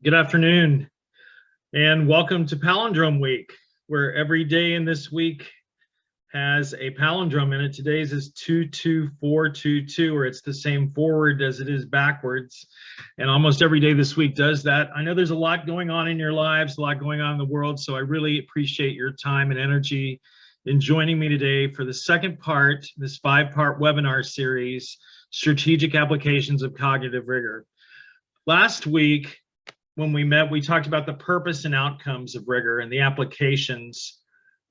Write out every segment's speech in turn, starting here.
Good afternoon, and welcome to Palindrome Week, where every day in this week has a palindrome in it. Today's is 22422, where it's the same forward as it is backwards. And almost every day this week does that. I know there's a lot going on in your lives, a lot going on in the world, so I really appreciate your time and energy in joining me today for the second part, this 5-part webinar series, Strategic Applications of Cognitive Rigor. Last week, when we met, we talked about the purpose and outcomes of rigor and the applications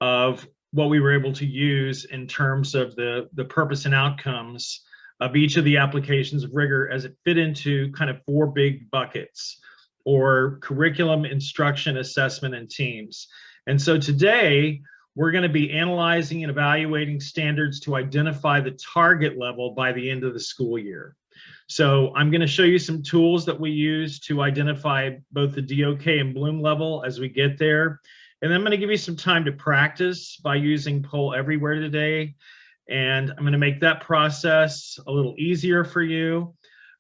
of what we were able to use in terms of the purpose and outcomes of each of the applications of rigor as it fit into kind of 4 big buckets, or curriculum, instruction, assessment, and teams. And so today, we're going to be analyzing and evaluating standards to identify the target level by the end of the school year. So I'm going to show you some tools that we use to identify both the DOK and Bloom level as we get there. And then I'm going to give you some time to practice by using Poll Everywhere today. And I'm going to make that process a little easier for you.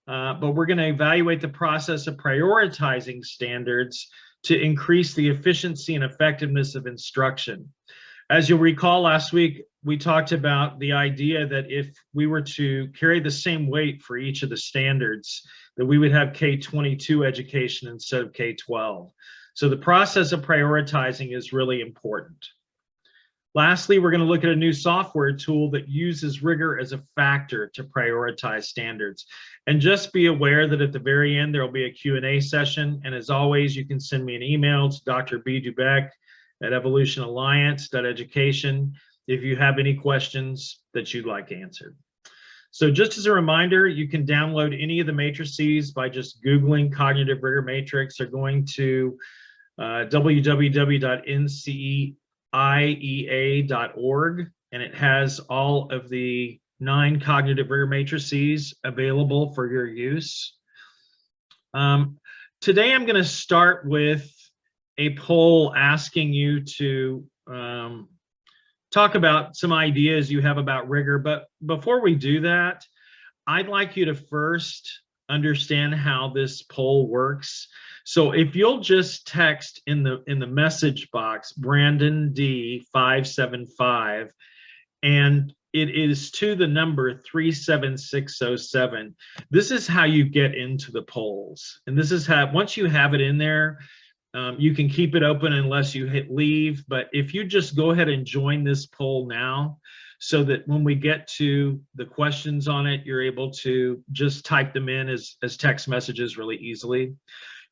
But we're going to evaluate the process of prioritizing standards to increase the efficiency and effectiveness of instruction. As you'll recall, last week, we talked about the idea that if we were to carry the same weight for each of the standards, that we would have K-22 education instead of K-12. So the process of prioritizing is really important. Lastly, we're going to look at a new software tool that uses rigor as a factor to prioritize standards. And just be aware that at the very end, there will be a Q&A session. And as always, you can send me an email to Dr. B. Dubeck at evolutionalliance.education if you have any questions that you'd like answered. So just as a reminder, you can download any of the matrices by just Googling Cognitive Rigor Matrix or going to www.nceiea.org, and it has all of the 9 Cognitive Rigor Matrices available for your use. Today I'm going to start with a poll asking you to talk about some ideas you have about rigor. But before we do that, I'd like you to first understand how this poll works. So if you'll just text in the message box, Brandon D 575, and it is to the number 37607. This is how you get into the polls. And this is how, once you have it in there, you can keep it open unless you hit leave, but if you just go ahead and join this poll now, so that when we get to the questions on it, you're able to just type them in as text messages really easily.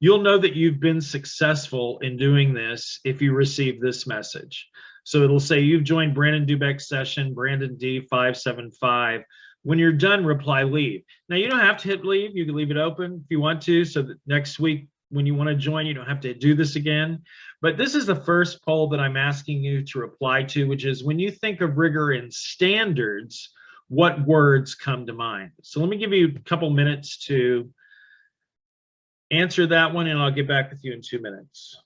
You'll know that you've been successful in doing this if you receive this message. So it'll say you've joined Brandon Dubeck's session, Brandon D 575. When you're done, reply leave. Now you don't have to hit leave, you can leave it open if you want to, so that next week when you want to join, you don't have to do this again. But this is the first poll that I'm asking you to reply to, which is, when you think of rigor in standards, what words come to mind? So let me give you a couple minutes to answer that one, and I'll get back with you in 2 minutes.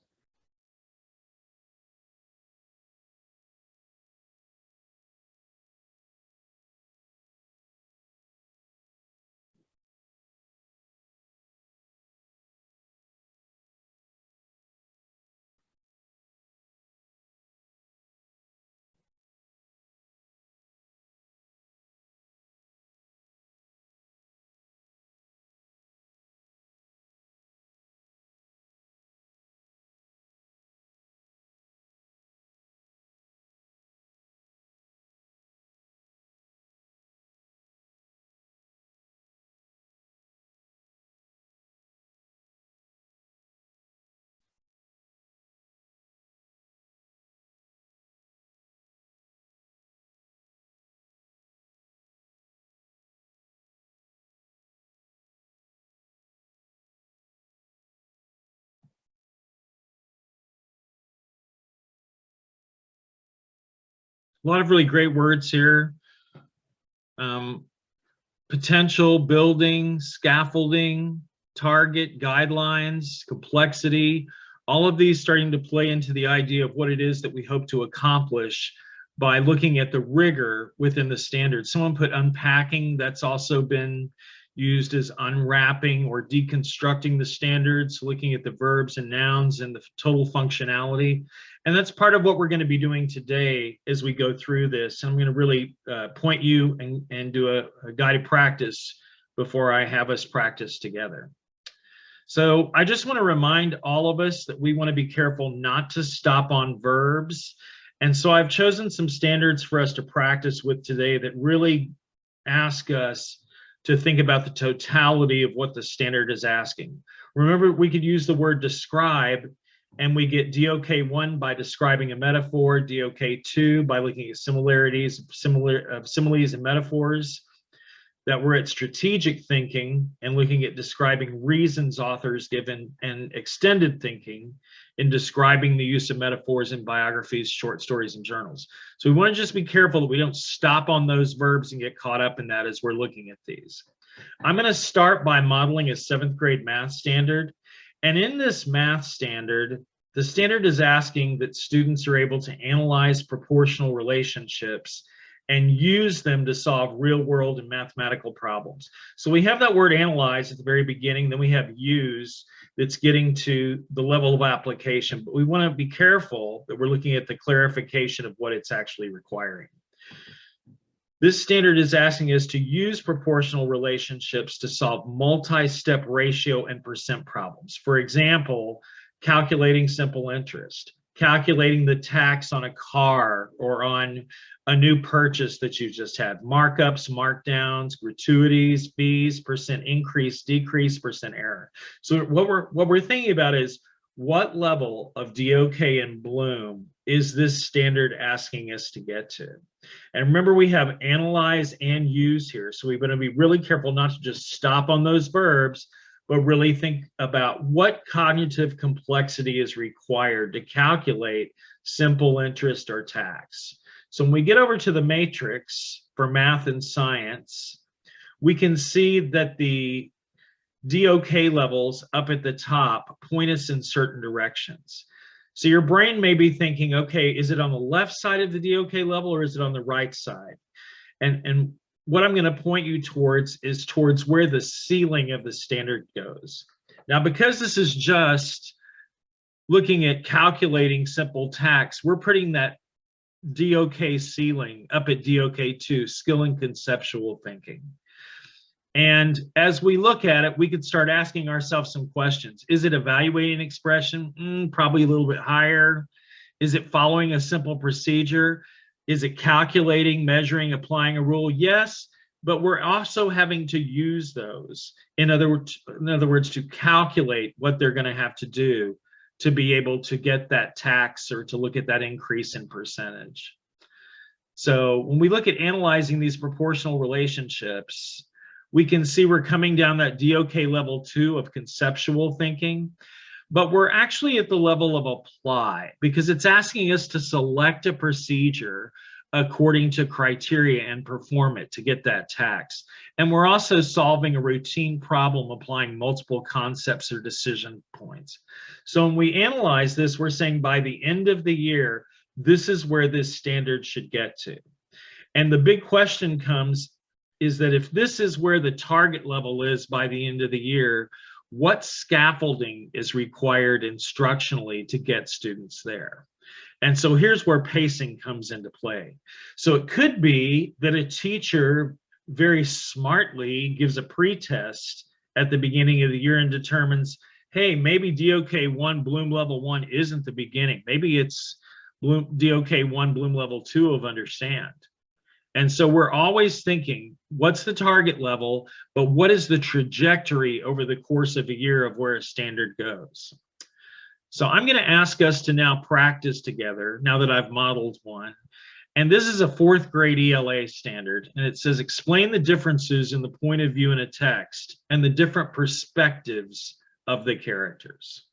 A lot of really great words here. Potential, building, scaffolding, target, guidelines, complexity, all of these starting to play into the idea of what it is that we hope to accomplish by looking at the rigor within the standards. Someone put unpacking, that's also been used as unwrapping or deconstructing the standards, looking at the verbs and nouns and the total functionality. And that's part of what we're going to be doing today as we go through this. And I'm going to really point you and do a guided practice before I have us practice together. So I just want to remind all of us that we want to be careful not to stop on verbs. And so I've chosen some standards for us to practice with today that really ask us to think about the totality of what the standard is asking. Remember, we could use the word describe, and we get DOK1 by describing a metaphor, DOK2 by looking at similarities, similes and metaphors. That we're at strategic thinking and looking at describing reasons authors given, and extended thinking in describing the use of metaphors in biographies, short stories, and journals. So we want to just be careful that we don't stop on those verbs and get caught up in that as we're looking at these. I'm going to start by modeling a 7th grade math standard. And in this math standard, the standard is asking that students are able to analyze proportional relationships and use them to solve real world and mathematical problems. So we have that word analyze at the very beginning, then we have use that's getting to the level of application, but we want to be careful that we're looking at the clarification of what it's actually requiring. This standard is asking us to use proportional relationships to solve multi-step ratio and percent problems. For example, calculating simple interest, calculating the tax on a car or on a new purchase that you just had, markups, markdowns, gratuities, fees, percent increase, decrease, percent error. So what we're thinking about is what level of DOK and Bloom is this standard asking us to get to? And remember, we have analyze and use here. So we're going to be really careful not to just stop on those verbs, but really think about what cognitive complexity is required to calculate simple interest or tax. So when we get over to the matrix for math and science, we can see that the DOK levels up at the top point us in certain directions. So your brain may be thinking, okay, is it on the left side of the DOK level or is it on the right side? And what I'm going to point you towards is towards where the ceiling of the standard goes. Now, because this is just looking at calculating simple tax, we're putting that DOK ceiling up at DOK2, skill and conceptual thinking. And as we look at it, we could start asking ourselves some questions. Is it evaluating expression? Probably a little bit higher. Is it following a simple procedure? Is it calculating, measuring, applying a rule? Yes, but we're also having to use those. In other words, to calculate what they're going to have to do to be able to get that tax or to look at that increase in percentage. So when we look at analyzing these proportional relationships, we can see we're coming down that DOK level 2 of conceptual thinking, but we're actually at the level of apply because it's asking us to select a procedure according to criteria and perform it to get that tax. And we're also solving a routine problem applying multiple concepts or decision points. So when we analyze this, we're saying by the end of the year, this is where this standard should get to. And the big question comes is that if this is where the target level is by the end of the year, what scaffolding is required instructionally to get students there? And so here's where pacing comes into play. So it could be that a teacher very smartly gives a pretest at the beginning of the year and determines, hey, maybe DOK1 Bloom level 1 isn't the beginning. Maybe it's DOK1 Bloom level 2 of understand. And so we're always thinking, what's the target level, but what is the trajectory over the course of a year of where a standard goes? So I'm going to ask us to now practice together now that I've modeled one. And this is a 4th grade ELA standard. And it says, explain the differences in the point of view in a text and the different perspectives of the characters.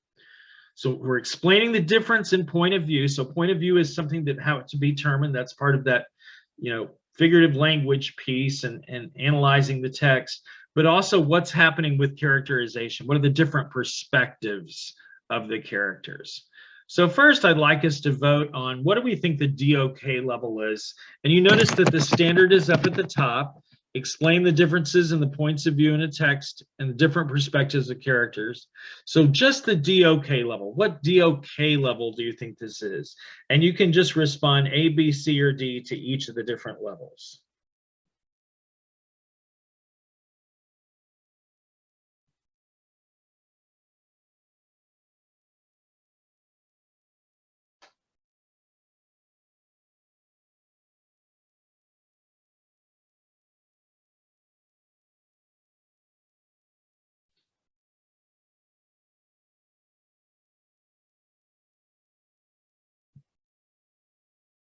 So we're explaining the difference in point of view. So point of view is something that how to be determined. That's part of that, figurative language piece and analyzing the text, but also what's happening with characterization. What are the different perspectives of the characters? So first, I'd like us to vote on what do we think the DOK level is. And you notice that the standard is up at the top explain the differences in the points of view in a text and the different perspectives of characters. So just the DOK level, what DOK level do you think this is? And you can just respond A, B, C, or D to each of the different levels.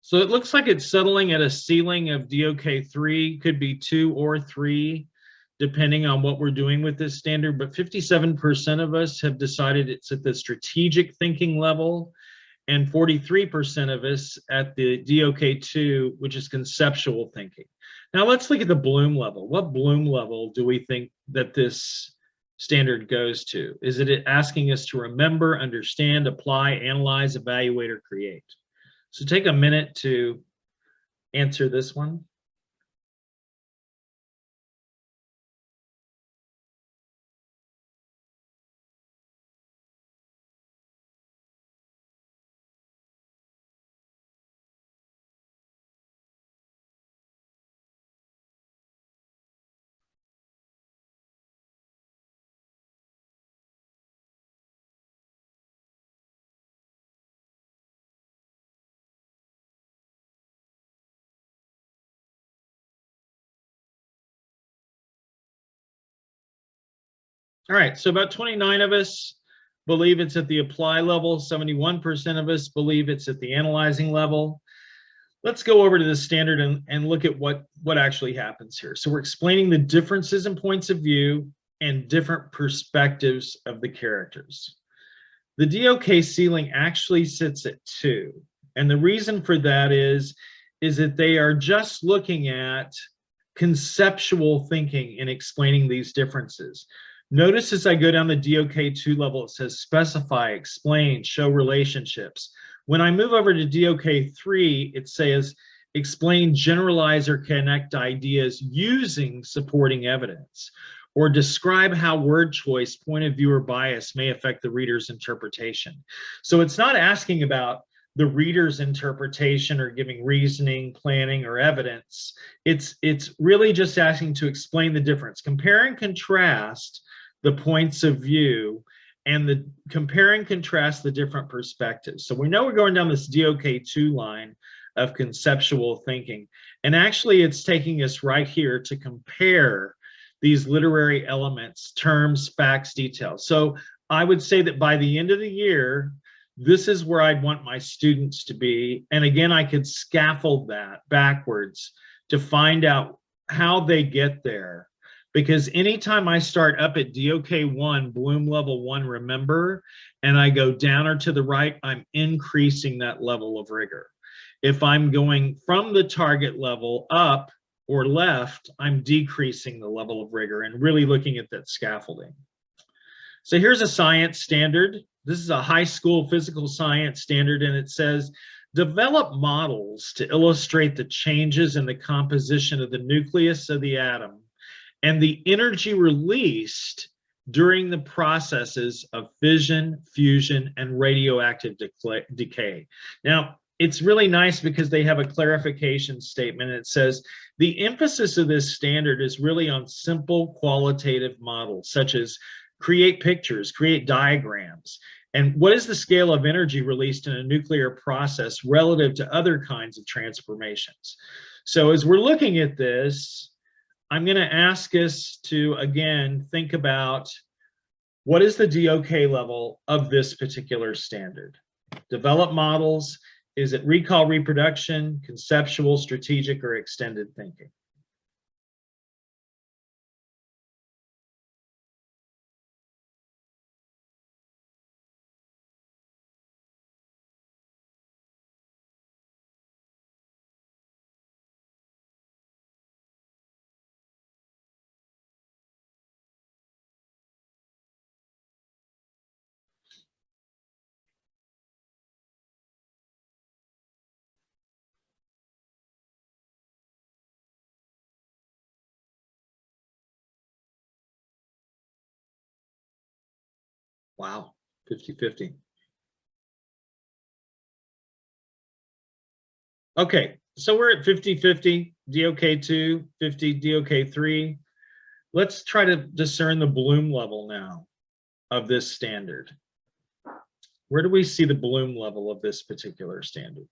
So it looks like it's settling at a ceiling of DOK3, could be 2 or 3, depending on what we're doing with this standard. But 57% of us have decided it's at the strategic thinking level, and 43% of us at the DOK2, which is conceptual thinking. Now let's look at the Bloom level. What Bloom level do we think that this standard goes to? Is it asking us to remember, understand, apply, analyze, evaluate, or create? So take a minute to answer this one. All right, so about 29 of us believe it's at the apply level. 71% of us believe it's at the analyzing level. Let's go over to the standard and look at what actually happens here. So we're explaining the differences in points of view and different perspectives of the characters. The DOK ceiling actually sits at 2. And the reason for that is that they are just looking at conceptual thinking in explaining these differences. Notice as I go down the DOK2 level, it says specify, explain, show relationships. When I move over to DOK3, it says explain, generalize, or connect ideas using supporting evidence, or describe how word choice, point of view, or bias may affect the reader's interpretation. So it's not asking about the reader's interpretation or giving reasoning, planning, or evidence. It's really just asking to explain the difference. Compare and contrast the points of view and compare and contrast the different perspectives. So we know we're going down this DOK2 line of conceptual thinking. And actually it's taking us right here to compare these literary elements, terms, facts, details. So I would say that by the end of the year, this is where I'd want my students to be. And again, I could scaffold that backwards to find out how they get there. Because anytime I start up at DOK1, Bloom level 1, remember, and I go down or to the right, I'm increasing that level of rigor. If I'm going from the target level up or left, I'm decreasing the level of rigor and really looking at that scaffolding. So here's a science standard. This is a high school physical science standard, and it says, develop models to illustrate the changes in the composition of the nucleus of the atom and the energy released during the processes of fission, fusion, and radioactive decay. Now, it's really nice because they have a clarification statement. It says, the emphasis of this standard is really on simple qualitative models, such as create pictures, create diagrams, and what is the scale of energy released in a nuclear process relative to other kinds of transformations. So as we're looking at this, I'm going to ask us to, again, think about what is the DOK level of this particular standard. Develop models. Is it recall, reproduction, conceptual, strategic, or extended thinking? Wow, 50-50. Okay, so we're at 50-50, DOK2, 50, DOK3. Let's try to discern the bloom level now of this standard. Where do we see the bloom level of this particular standard?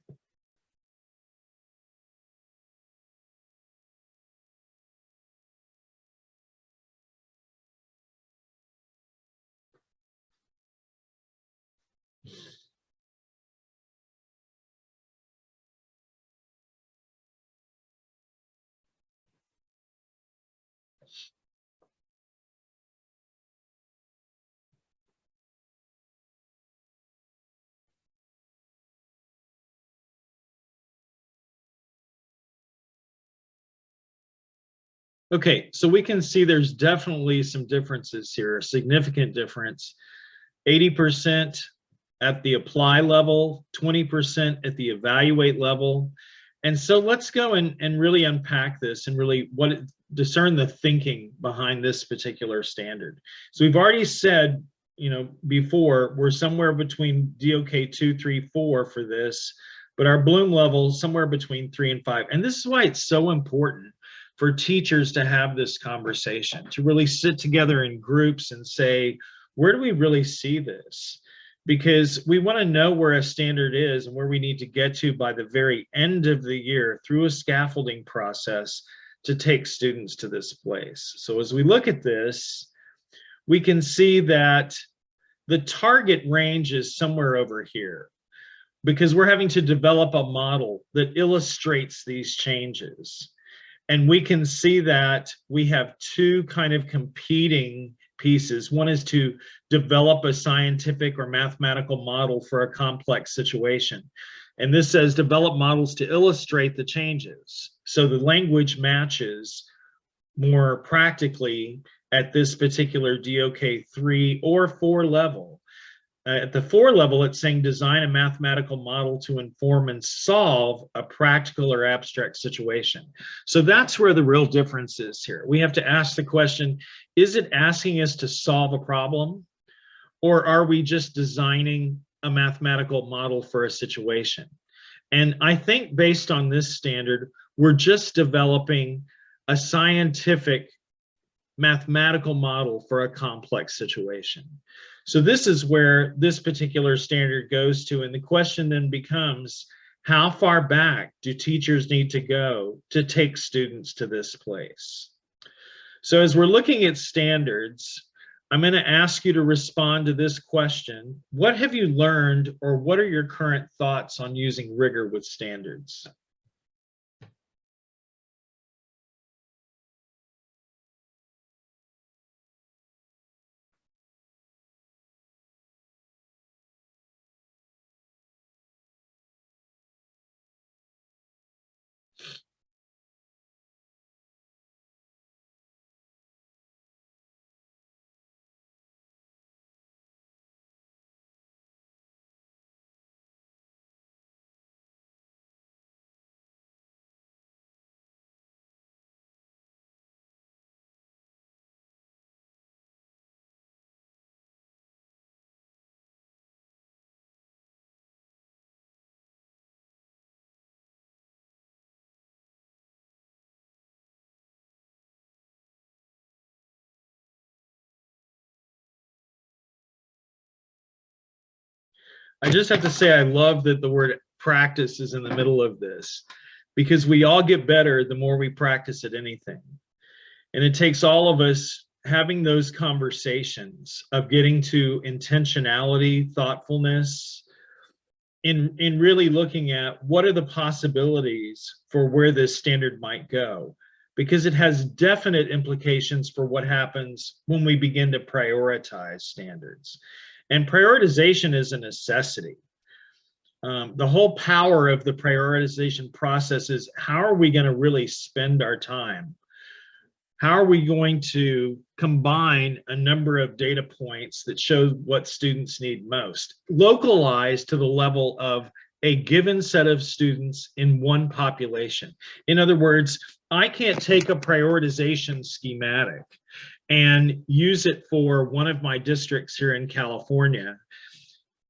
Okay, so we can see there's definitely some differences here, a significant difference. 80% at the apply level, 20% at the evaluate level. And so let's go and really unpack this and really discern the thinking behind this particular standard. So we've already said, before, we're somewhere between DOK 2, 3, 4 for this, but our bloom level is somewhere between 3 and 5. And this is why it's so important for teachers to have this conversation, to really sit together in groups and say, where do we really see this? Because we want to know where a standard is and where we need to get to by the very end of the year through a scaffolding process to take students to this place. So as we look at this, we can see that the target range is somewhere over here because we're having to develop a model that illustrates these changes. And we can see that we have two kind of competing pieces. One is to develop a scientific or mathematical model for a complex situation. And this says develop models to illustrate the changes. So the language matches more practically at this particular DOK 3 or 4 level. At the 4 level, it's saying design a mathematical model to inform and solve a practical or abstract situation. So that's where the real difference is here. We have to ask the question, is it asking us to solve a problem, or are we just designing a mathematical model for a situation? And I think based on this standard, we're just developing a scientific mathematical model for a complex situation. So this is where this particular standard goes to, and the question then becomes, how far back do teachers need to go to take students to this place? So as we're looking at standards, I'm going to ask you to respond to this question. What have you learned, or what are your current thoughts on using rigor with standards? I just have to say, I love that the word practice is in the middle of this, because we all get better the more we practice at anything. And it takes all of us having those conversations of getting to intentionality, thoughtfulness, in really looking at what are the possibilities for where this standard might go, because it has definite implications for what happens when we begin to prioritize standards. And prioritization is a necessity. The whole power of the prioritization process is, how are we going to really spend our time? How are we going to combine a number of data points that show what students need most, localized to the level of a given set of students in one population? In other words, I can't take a prioritization schematic and use it for one of my districts here in California,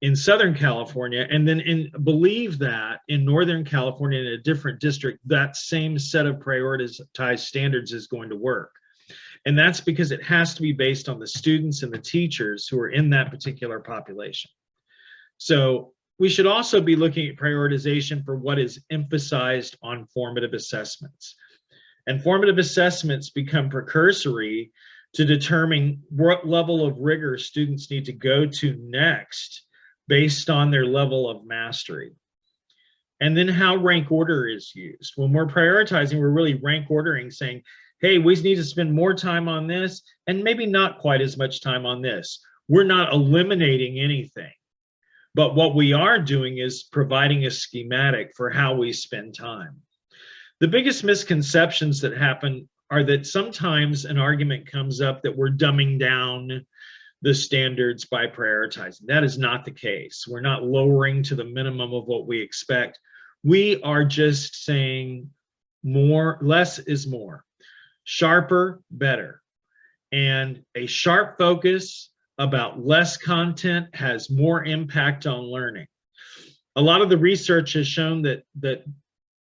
in Southern California, and then believe that in Northern California in a different district, that same set of prioritized standards is going to work. And that's because it has to be based on the students and the teachers who are in that particular population. So we should also be looking at prioritization for what is emphasized on formative assessments. And formative assessments become precursory to determine what level of rigor students need to go to next based on their level of mastery. And then how rank order is used. When we're prioritizing, we're really rank ordering, saying, hey, we need to spend more time on this and maybe not quite as much time on this. We're not eliminating anything. But what we are doing is providing a schematic for how we spend time. The biggest misconceptions that happen are that sometimes an argument comes up that we're dumbing down the standards by prioritizing. That is not the case. We're not lowering to the minimum of what we expect. We are just saying less is more, sharper, better. And a sharp focus about less content has more impact on learning. A lot of the research has shown that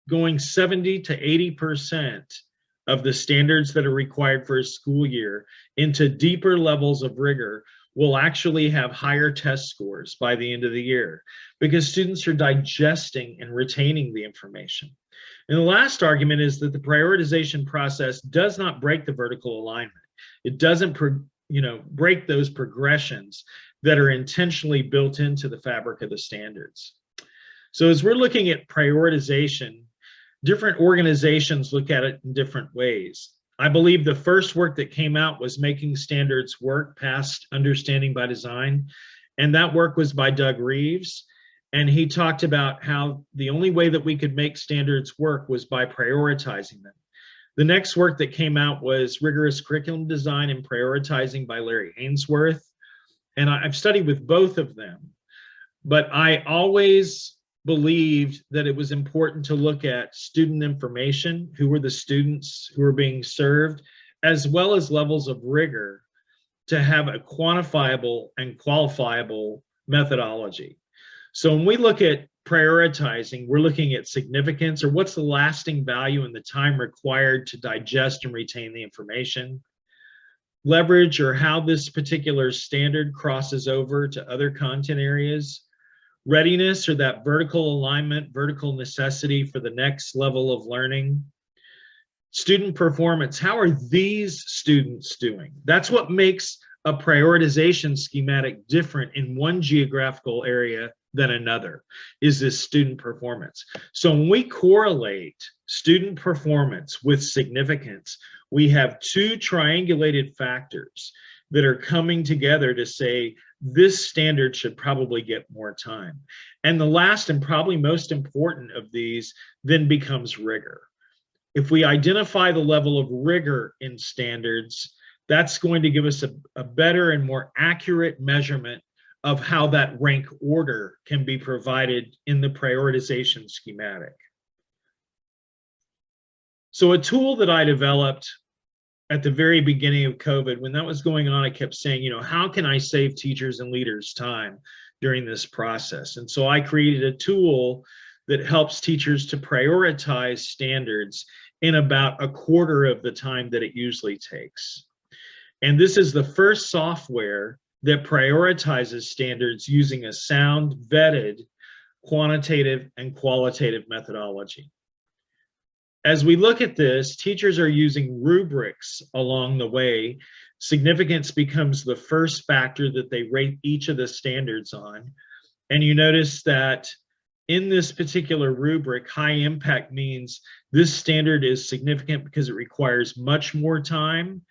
going 70 to 80% of the standards that are required for a school year into deeper levels of rigor will actually have higher test scores by the end of the year because students are digesting and retaining the information. And the last argument is that the prioritization process does not break the vertical alignment. It doesn't break those progressions that are intentionally built into the fabric of the standards. So as we're looking at prioritization, different organizations look at it in different ways. I believe the first work that came out was Making Standards Work, Past Understanding by Design. And that work was by Doug Reeves. And he talked about how the only way that we could make standards work was by prioritizing them. The next work that came out was Rigorous Curriculum Design and Prioritizing by Larry Ainsworth. And I've studied with both of them. But I always believed that it was important to look at student information, who were the students who were being served, as well as levels of rigor to have a quantifiable and qualifiable methodology. So when we look at prioritizing, we're looking at significance, or what's the lasting value and the time required to digest and retain the information, leverage, or how this particular standard crosses over to other content areas, readiness, or that vertical alignment, vertical necessity for the next level of learning. Student performance, how are these students doing? That's what makes a prioritization schematic different in one geographical area than another, is this student performance. So when we correlate student performance with significance, we have two triangulated factors that are coming together to say, this standard should probably get more time. And the last and probably most important of these then becomes rigor. If we identify the level of rigor in standards, that's going to give us a better and more accurate measurement of how that rank order can be provided in the prioritization schematic. So a tool that I developed at the very beginning of COVID, when that was going on, I kept saying, how can I save teachers and leaders time during this process? And so I created a tool that helps teachers to prioritize standards in about a quarter of the time that it usually takes. And this is the first software that prioritizes standards using a sound, vetted, quantitative, and qualitative methodology. As we look at this, teachers are using rubrics along the way. Significance becomes the first factor that they rate each of the standards on. And you notice that in this particular rubric, high impact means this standard is significant because it requires much more time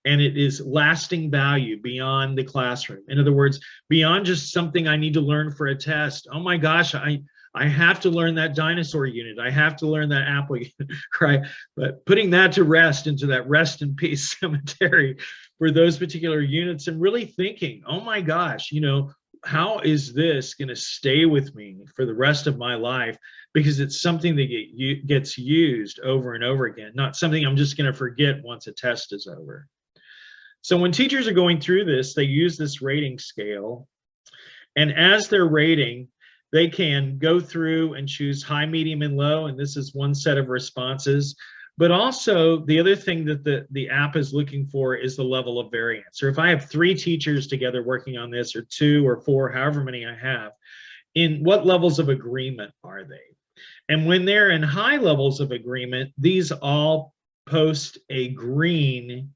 and it is lasting value beyond the classroom. In other words, beyond just something I need to learn for a test. Oh my gosh, I have to learn that dinosaur unit. I have to learn that apple unit, right? But putting that to rest into that rest in peace cemetery for those particular units and really thinking, oh my gosh, how is this going to stay with me for the rest of my life? Because it's something that gets used over and over again, not something I'm just going to forget once a test is over. So when teachers are going through this, they use this rating scale. And as they're rating, they can go through and choose high, medium, and low. And this is one set of responses. But also the other thing that the app is looking for is the level of variance. Or if I have 3 teachers together working on this, or 2 or 4, however many I have, in what levels of agreement are they? And when they're in high levels of agreement, these all post a green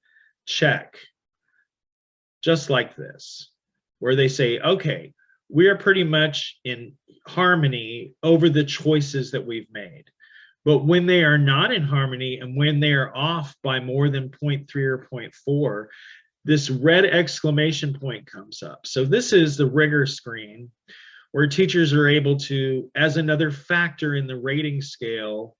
check, just like this, where they say, okay, we are pretty much in harmony over the choices that we've made. But when they are not in harmony and when they are off by more than 0.3 or 0.4, this red exclamation point comes up. So this is the Rigor screen where teachers are able to, as another factor in the rating scale,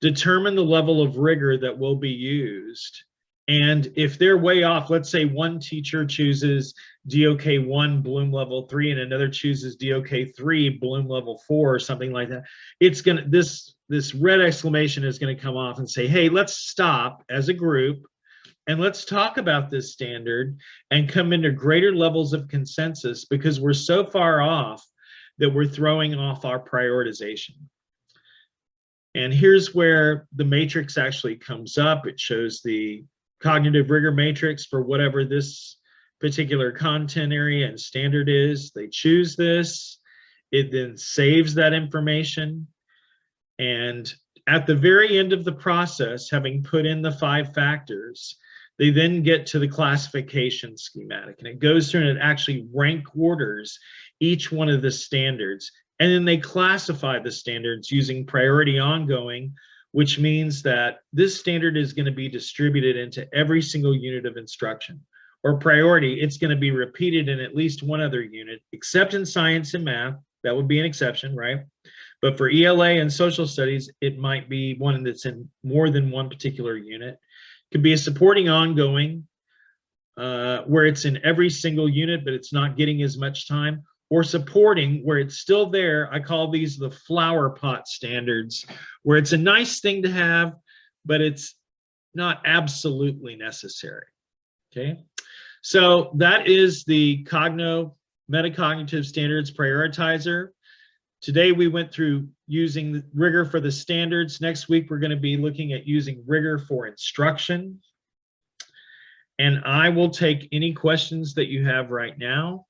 determine the level of rigor that will be used. And if they're way off, let's say one teacher chooses DOK 1 Bloom level 3 and another chooses DOK 3 Bloom level 4 or something like that, it's gonna, this red exclamation is going to come off and say, hey, let's stop as a group and let's talk about this standard and come into greater levels of consensus, because we're so far off that we're throwing off our prioritization. And here's where the matrix actually comes up. It shows the cognitive rigor matrix for whatever this particular content area and standard is. They choose this. It then saves that information. And at the very end of the process, having put in the 5 factors, they then get to the classification schematic. And it goes through and it actually rank orders each one of the standards. And then they classify the standards using priority ongoing, which means that this standard is going to be distributed into every single unit of instruction. Or priority, it's going to be repeated in at least one other unit, except in science and math. That would be an exception, right? But for ELA and social studies, it might be one that's in more than one particular unit. It could be a supporting ongoing, where it's in every single unit, but it's not getting as much time. Or supporting, where it's still there. I call these the flower pot standards, where it's a nice thing to have, but it's not absolutely necessary. Okay, so that is the Cogno Metacognitive Standards Prioritizer. Today we went through using rigor for the standards. Next week we're going to be looking at using rigor for instruction. And I will take any questions that you have right now.